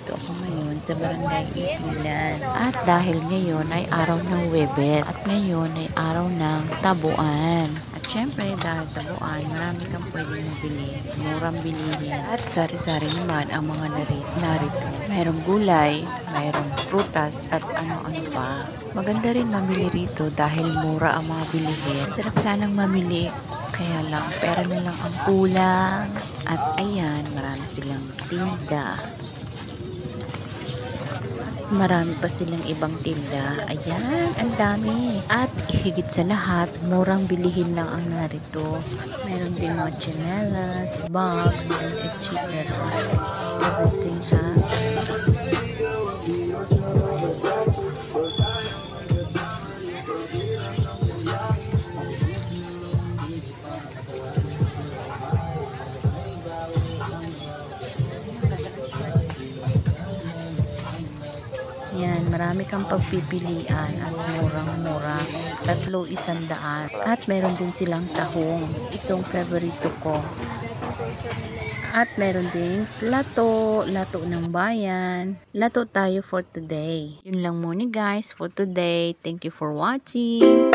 nandito ako ngayon sa Barangay Ikilan. At dahil ngayon ay araw ng Huwebes at ngayon ay araw ng tabuan. At syempre dahil tabuan, marami kang pwedeng mabili, murang bilihin. At sari-sari naman ang mga narito. Mayroong gulay, mayroong prutas at ano-ano pa. Maganda rin mamili rito dahil mura ang mga bilihin. Sarap sanang mamili, kaya lang pera na lang ang kulang. At ayan, marami silang tinda. Marami pa silang ibang tinda. Ayan, ang dami. At higit sa lahat, murang bilihin lang ang narito. Meron din mga chanelas, bags, and etc. Everything ha. Yan, marami kang pagpipilian at murang-mura. 3,100. At meron din silang tahong. Itong favorito ko. At meron din lato ng bayan. Lato tayo for today. Yun lang muna guys for today. Thank you for watching.